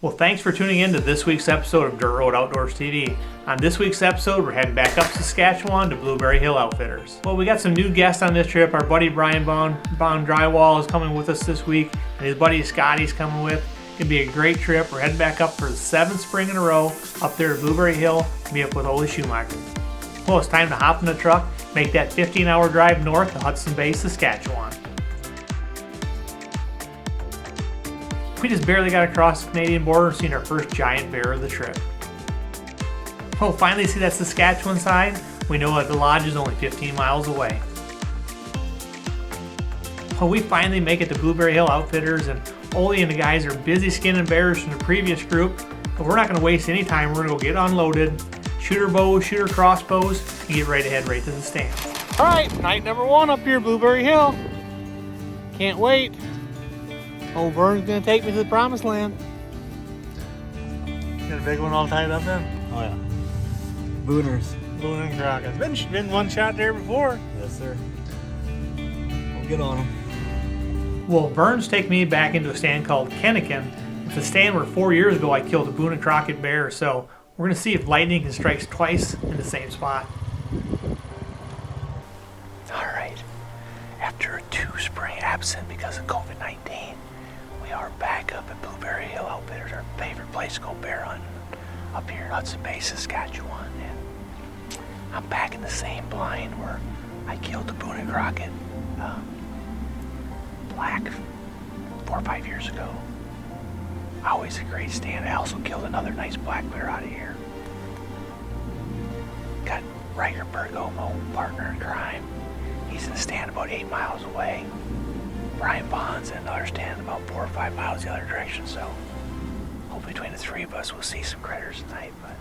Well, thanks for tuning in to this week's episode of Dirt Road Outdoors TV. On this week's episode, we're heading back up Saskatchewan to Blueberry Hill Outfitters. Well, we got some new guests on this trip. Our buddy Brian Bond Drywall is coming with us this week, and his buddy Scotty's coming with. It's going to be a great trip. We're heading back up for the 7th spring in a row up there at Blueberry Hill to meet up with Ole Schumacher. Well, it's time to hop in the truck, make that 15-hour drive north to Hudson Bay, Saskatchewan. We just barely got across the Canadian border and seen our first giant bear of the trip. We'll finally see that Saskatchewan side. We know that the lodge is only 15 miles away. Well, we finally make it to Blueberry Hill Outfitters, and Ole and the guys are busy skinning bears from the previous group, but we're not going to waste any time. We're going to go get unloaded, shoot our bows, shoot our crossbows, and get right ahead right to the stand. All right, night number 1 up here, Blueberry Hill. Can't wait. Old Vern's gonna take me to the promised land. Got a big one all tied up then? Oh yeah. Booners. Boone and Crockett. Been one shot there before. Yes, sir. We'll get on them. Well, Vern's taking me back into a stand called Kennekin. It's a stand where 4 years ago I killed a Boone and Crockett bear, so we're gonna see if lightning can strike twice in the same spot. Alright, after a 2 spring absent because of COVID-19, we are back up at Blueberry Hill Outfitters, our favorite place to go bear hunting up here in Hudson Bay, Saskatchewan. And I'm back in the same blind where I killed the Boone and Crockett black 4 or 5 years ago. Always a great stand. I also killed another nice black bear out of here. Got Riker Bergomo, partner in crime. He's in the stand about 8 miles away. Brian Bond's in another stand about 4 or 5 miles the other direction, so hopefully between the 3 of us we'll see some critters tonight. But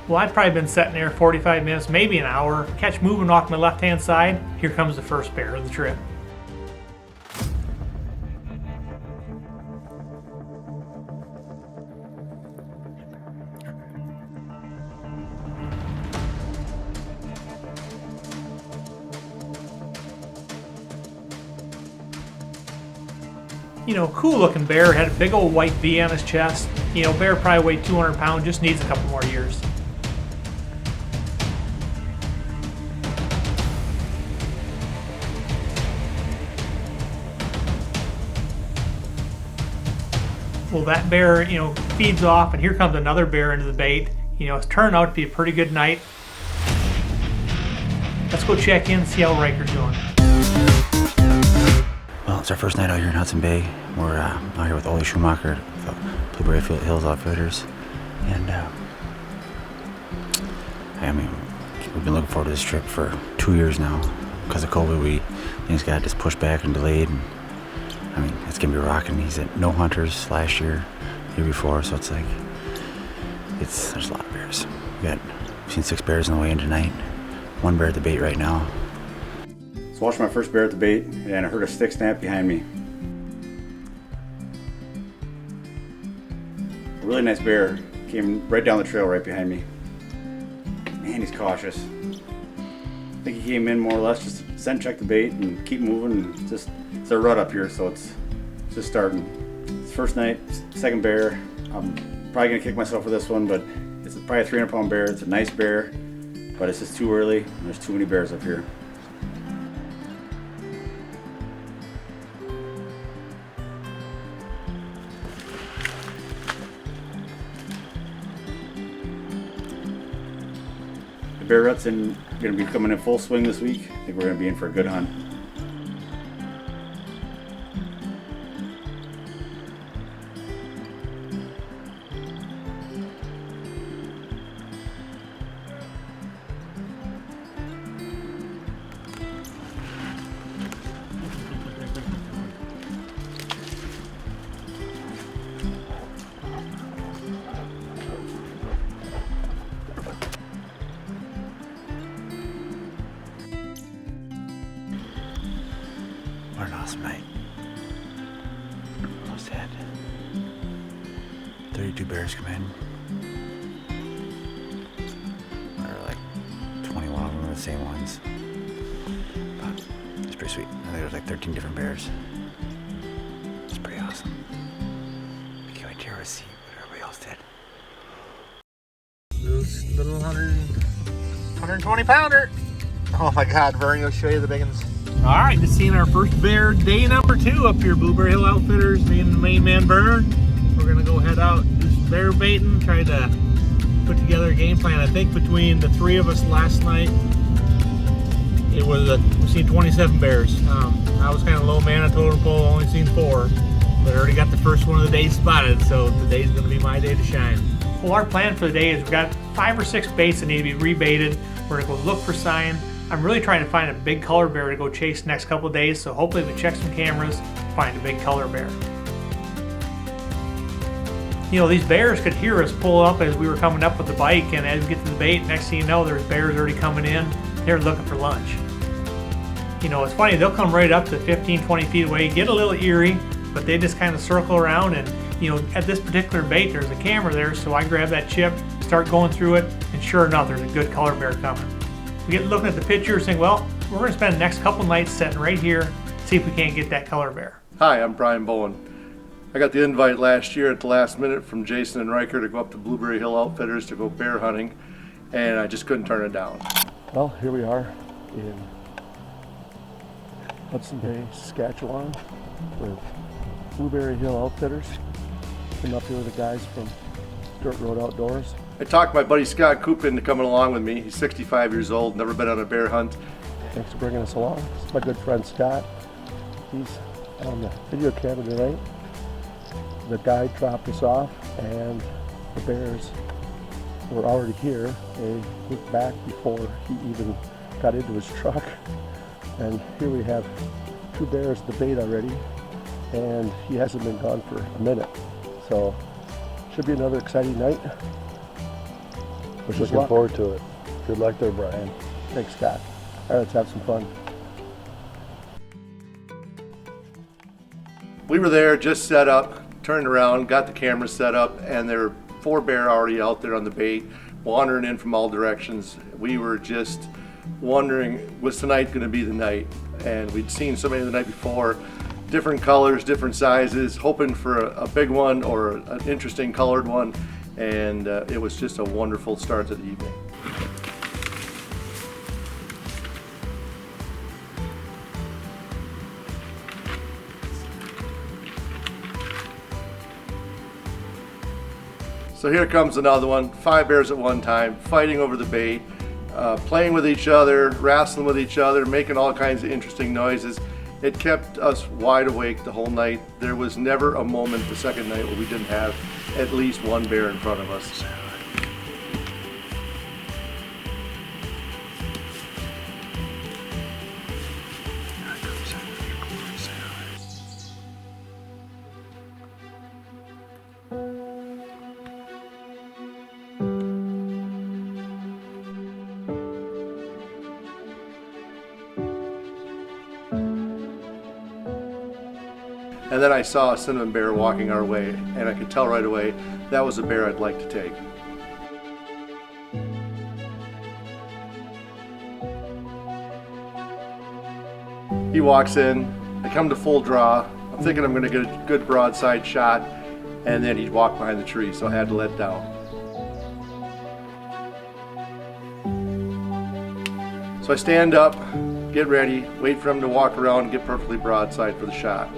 Well, I've probably been sitting there 45 minutes, maybe an hour. Catch moving off my left-hand side. Here comes the first bear of the trip. You know, cool looking bear, had a big old white V on his chest. You know, bear probably weighed 200 pounds, just needs a couple more years. Well, that bear, you know, feeds off, and here comes another bear into the bait. You know, it's turned out to be a pretty good night. Let's go check in and see how Riker's doing. Well, it's our first night out here in Hudson Bay. We're out here with Ole Schumacher, the Blueberry Hills Outfitters, and I mean, we've been looking forward to this trip for 2 years now. Because of COVID, things got just pushed back and delayed. And I mean, it's gonna be rocking. He's at No Hunters last year before, so it's like there's a lot of bears. We've seen 6 bears on the way in tonight. 1 bear at the bait right now. So watched my first bear at the bait, and I heard a stick snap behind me. A really nice bear came right down the trail right behind me. Man, he's cautious. I think he came in more or less just to scent check the bait and keep moving. And it's a rut up here, so it's just starting. It's first night, second bear. I'm probably gonna kick myself for this one, but it's probably a 300-pound bear. It's a nice bear, but it's just too early, and there's too many bears up here. The bear rut's going to be coming in full swing this week. I think we're going to be in for a good hunt. What an awesome night. Almost had 32 bears come in. same ones. But it's pretty sweet. I think there's like 13 different bears. It's pretty awesome. I can't wait to see what everybody else did. This little 120 pounder. Oh my God, Vern, I'll show you the big ones. All right, just seeing our first bear, day number 2 up here, Blueberry Hill Outfitters. Me and the main man, Vern. We're gonna go head out, do some bear baiting, try to put together a game plan. I think between the 3 of us last night, it was we seen 27 bears. I was kind of low man at totem pole, only seen 4, but I already got the first one of the day spotted, so today's gonna be my day to shine. Well, our plan for the day is we've got 5 or 6 baits that need to be rebaited. We're gonna go look for sign. I'm really trying to find a big color bear to go chase the next couple of days, so hopefully we check some cameras, find a big color bear. You know, these bears could hear us pull up as we were coming up with the bike, and as we get to the bait, next thing you know, there's bears already coming in. They're looking for lunch. You know, it's funny, they'll come right up to 15, 20 feet away, get a little eerie, but they just kind of circle around, and you know, at this particular bait, there's a camera there, so I grab that chip, start going through it, and sure enough, there's a good color bear coming. We get looking at the pictures, saying, well, we're going to spend the next couple nights sitting right here, see if we can't get that color bear. Hi, I'm Brian Bowen. I got the invite last year at the last minute from Jason and Riker to go up to Blueberry Hill Outfitters to go bear hunting, and I just couldn't turn it down. Well, here we are in Hudson Bay, Saskatchewan with Blueberry Hill Outfitters. Came up here with the guys from Dirt Road Outdoors. I talked my buddy Scott Coop into coming along with me. He's 65 years old, never been on a bear hunt. Thanks for bringing us along. This is my good friend Scott. He's on the video camera tonight. The guide dropped us off and the bears were already here. They looked back before he even got into his truck. And here we have 2 bears at the bait already, and he hasn't been gone for a minute. So should be another exciting night. Looking forward to it. Good luck there, Brian. Thanks, Scott. All right, let's have some fun. We were there, just set up, turned around, got the camera set up, and there were 4 bear already out there on the bait, wandering in from all directions. We were just wondering, was tonight going to be the night? And we'd seen so many the night before, different colors, different sizes, hoping for a big one or an interesting colored one. And it was just a wonderful start to the evening. So here comes another one, 5 bears at one time, fighting over the bait, playing with each other, wrestling with each other, making all kinds of interesting noises. It kept us wide awake the whole night. There was never a moment the second night where we didn't have at least 1 bear in front of us. And then I saw a cinnamon bear walking our way, and I could tell right away that was a bear I'd like to take. He walks in, I come to full draw, I'm thinking I'm going to get a good broadside shot, and then he'd walk behind the tree, so I had to let down. So I stand up, get ready, wait for him to walk around and get perfectly broadside for the shot.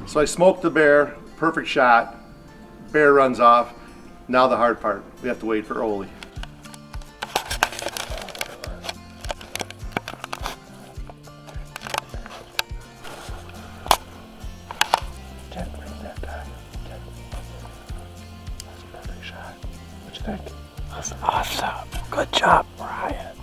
So I smoked the bear, perfect shot, bear runs off. Now the hard part, we have to wait for Oli. That's a perfect shot. What you think? That's awesome. Good job, Brian.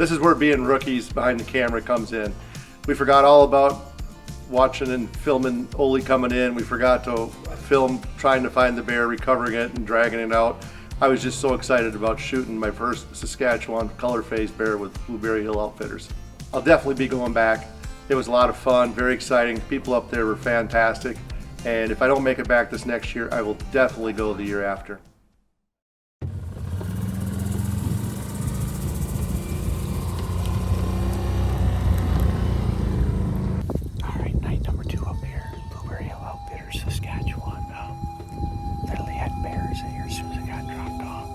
This is where being rookies behind the camera comes in. We forgot all about watching and filming Ole coming in. We forgot to film trying to find the bear, recovering it and dragging it out. I was just so excited about shooting my first Saskatchewan color-phased bear with Blueberry Hill Outfitters. I'll definitely be going back. It was a lot of fun, very exciting. People up there were fantastic. And if I don't make it back this next year, I will definitely go the year after. Alright, night number 2 up here, Blueberry Hill Outfitters, Saskatchewan. Literally had bears in here as soon as it got dropped off.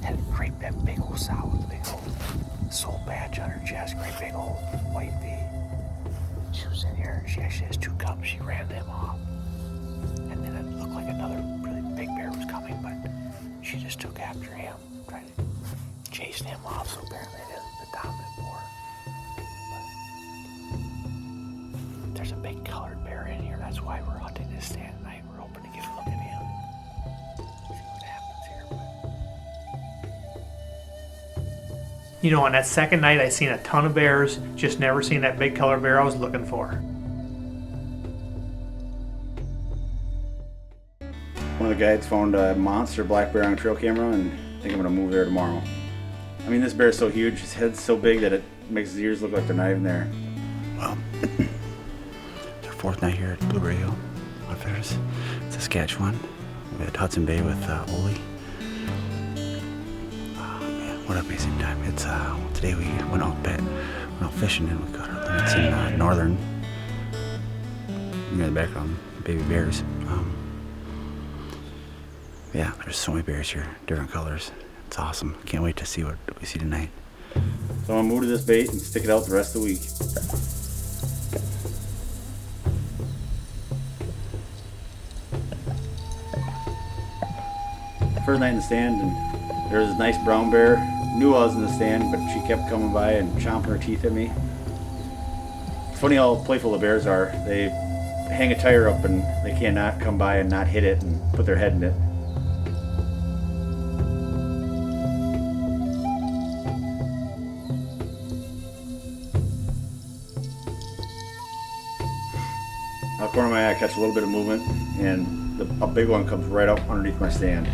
Had a great big old sow with a big old soul badge on her chest, great big old white V. She was in here, she actually has 2 cubs, she ran them off. And then it looked like another really big bear was coming, but she just took after him, tried to chase him off, so apparently it is the dominant boar. But there's a big colored bear in here, that's why we're hunting this stand tonight. We're hoping to get a look at him. See what happens here. You know, on that second night, I seen a ton of bears, just never seen that big color bear I was looking for. One of the guides found a monster black bear on a trail camera, and I think I'm gonna move there tomorrow. I mean, this bear is so huge, his head's so big that it makes his ears look like they're not even there. Well, it's our 4th night here at Blueberry Hill Outfitters, Saskatchewan. We're at Hudson Bay with Ole. Oh man, what an amazing time. It's today we went out fishing and we caught our limits in northern, near the background, baby bears. Yeah, there's so many bears here, different colors. It's awesome. Can't wait to see what we see tonight. So I'm gonna move to this bait and stick it out the rest of the week. First night in the stand, and there was this nice brown bear. Knew I was in the stand, but she kept coming by and chomping her teeth at me. It's funny how playful the bears are. They hang a tire up and they cannot come by and not hit it and put their head in it. Out of the corner of my eye, I catch a little bit of movement, and a big one comes right up underneath my stand.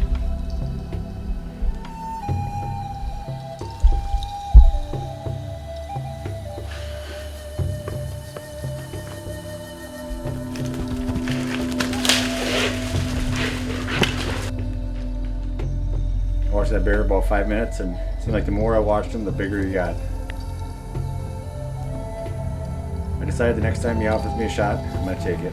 I watched that bear about 5 minutes, and it seemed like the more I watched him, the bigger he got. I decided the next time he offers me a shot, I'm gonna take it.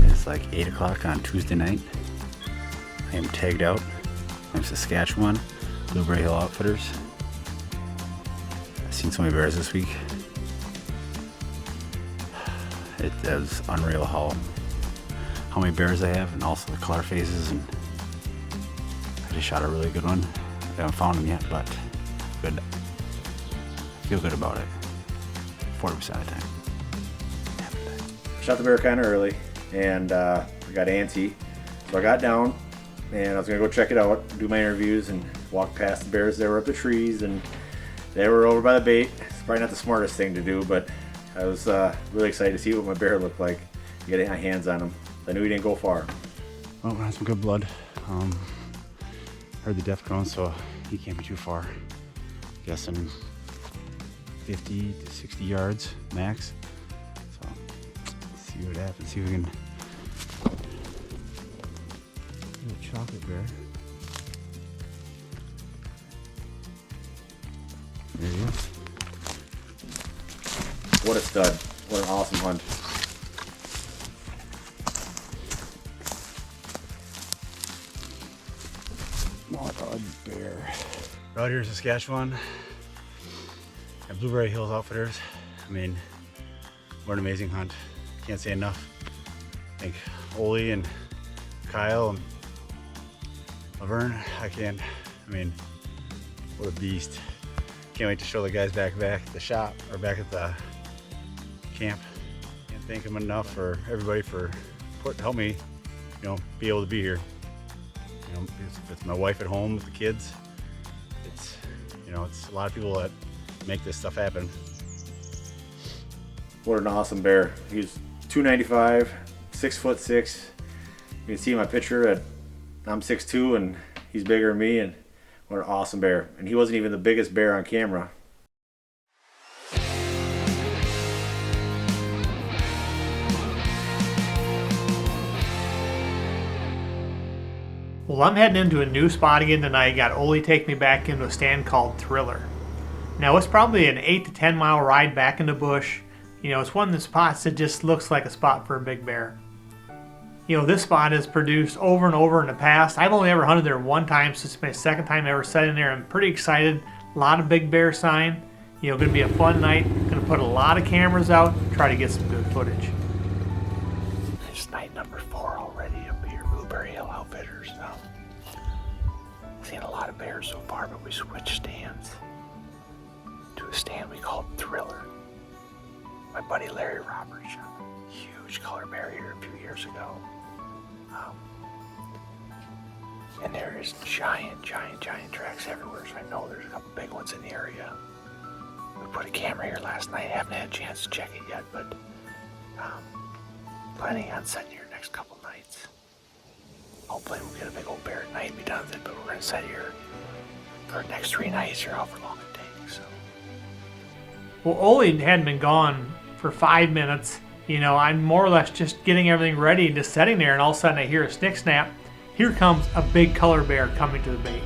It's like 8 o'clock on Tuesday night. I am tagged out. I'm Saskatchewan, Blueberry Hill Outfitters. I've seen so many bears this week. It is unreal how many bears I have, and also the color phases. And I just shot a really good one. I haven't found them yet, but good. I feel good about it. 40% of the time. Shot the bear kind of early, and I got antsy. So I got down, and I was gonna go check it out, do my interviews, and walk past the bears. They were up the trees, and they were over by the bait. It's probably not the smartest thing to do, but I was really excited to see what my bear looked like, getting my hands on him. I knew he didn't go far. Well, we had some good blood. Heard the death groan, so he can't be too far. Guessing 50 to 60 yards max. So let's see what happens. See if we can. Little chocolate bear. There he is. What a stud. What an awesome hunt. out here in Saskatchewan at Blueberry Hills Outfitters. I mean, what an amazing hunt. Can't say enough. I think Ole and Kyle and Laverne, I mean, what a beast. Can't wait to show the guys back at the shop, or back at the camp. Can't thank them enough for everybody for help me, be able to be here. It's my wife at home with the kids. It's a lot of people that make this stuff happen. What an awesome bear. He's 295, 6'6". You can see my picture at I'm 6'2", and he's bigger than me, and what an awesome bear. And he wasn't even the biggest bear on camera. Well, I'm heading into a new spot again tonight. Got Ole take me back into a stand called THER. Now, it's probably an 8 to 10 mile ride back in the bush. It's one of the spots that just looks like a spot for a big bear. This spot has produced over and over in the past. I've only ever hunted there one time, so it's my second time ever setting there. I'm pretty excited. A lot of big bear sign. Going to be a fun night. Going to put a lot of cameras out, try to get some good footage. It's night number 4 already up here, Blueberry Hill Outfitters. Seen a lot of bears so far, but we switched stands to a stand we called Thriller. My buddy Larry Roberts shot a huge color bear here a few years ago. And there is giant tracks everywhere, so I know there's a couple big ones in the area. We put a camera here last night. Haven't had a chance to check it yet, but planning on setting here next couple nights. Hopefully we'll get a big old bear at night and be done with it, but we're gonna set here for the next 3 nights here, however long it takes. So. Well, Ole hadn't been gone for 5 minutes. I'm more or less just getting everything ready and just sitting there, and all of a sudden I hear a snick snap. Here comes a big color bear coming to the bait.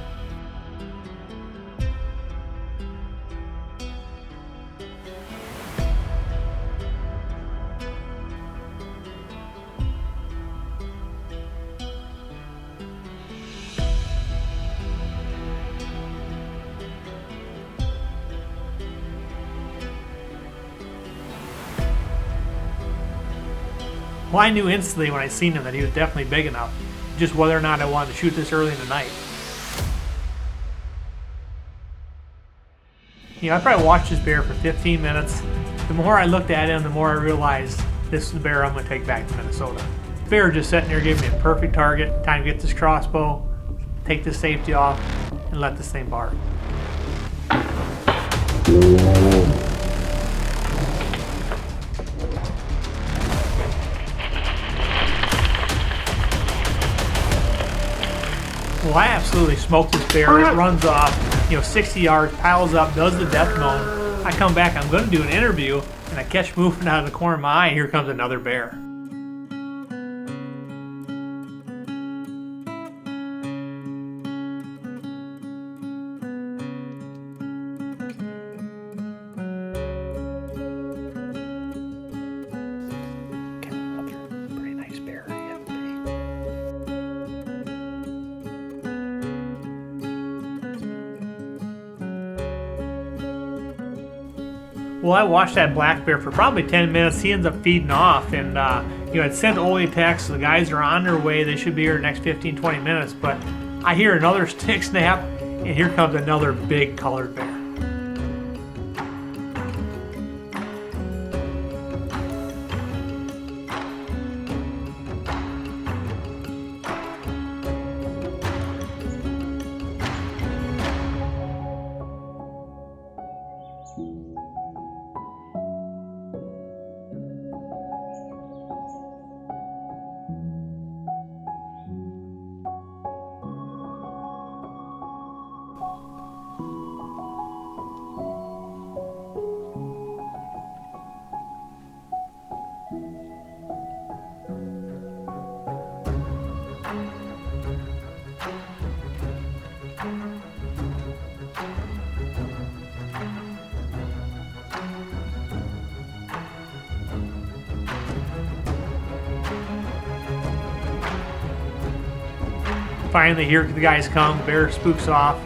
Well, I knew instantly when I seen him that he was definitely big enough. Just whether or not I wanted to shoot this early in the night. I probably watched this bear for 15 minutes. The more I looked at him, the more I realized this is the bear I'm going to take back to Minnesota. The bear just sitting there giving me a perfect target. Time to get this crossbow, take this safety off, and let this thing bark. Well, I absolutely smoked this bear. It runs off, 60 yards, piles up, does the death moan. I come back, I'm going to do an interview, and I catch moving out of the corner of my eye, and here comes another bear. Well, I watched that black bear for probably 10 minutes. He ends up feeding off, and I'd sent Ole a text. So the guys are on their way. They should be here in the next 15-20 minutes. But I hear another stick snap, and here comes another big colored bear. Finally, here the guys come. The bear spooks off.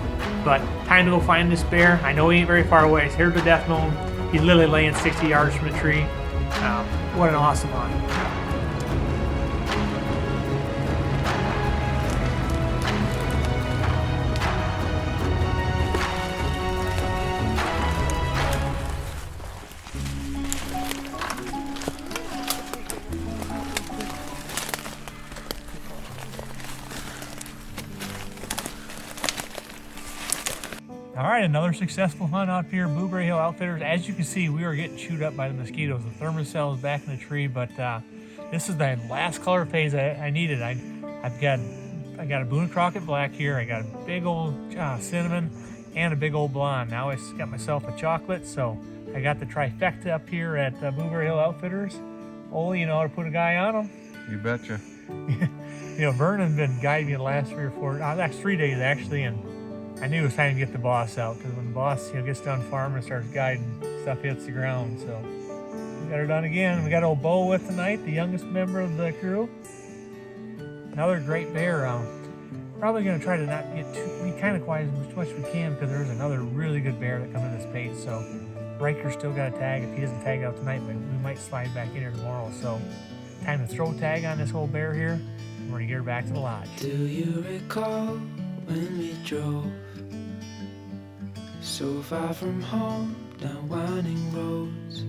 But time to go find this bear. I know he ain't very far away. He's here to death known. He's literally laying 60 yards from the tree. What an awesome hunt. All right, another successful hunt out here, Blueberry Hill Outfitters. As you can see, we are getting chewed up by the mosquitoes. The thermocell is back in the tree, but this is the last color phase I needed. I got a Boone Crockett black here. I got a big old cinnamon and a big old blonde. Now I got myself a chocolate, so I got the trifecta up here at Blueberry Hill Outfitters. Only you know how to put a guy on them. You betcha. You know, Vernon's been guiding me the last 3 days actually, and I knew it was time to get the boss out, because when the boss gets done farming and starts guiding, stuff hits the ground. So we got her done again. We got old Bo with tonight, the youngest member of the crew. Another great bear. Probably going to try to not be kind of quiet as much as we can, because there's another really good bear that comes in this page. So Riker's still got a tag. If he doesn't tag out tonight, we might slide back in here tomorrow. So time to throw tag on this whole bear here, and we're going to get her back to the lodge. Do you recall when we drove so far from home, down winding roads,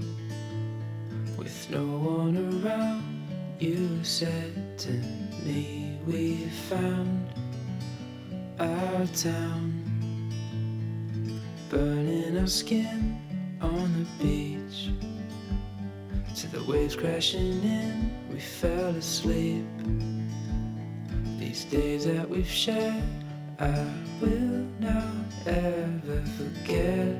with no one around? You said to me, we found our town, burning our skin on the beach, to the waves crashing in, we fell asleep. These days that we've shared, I will not ever forget.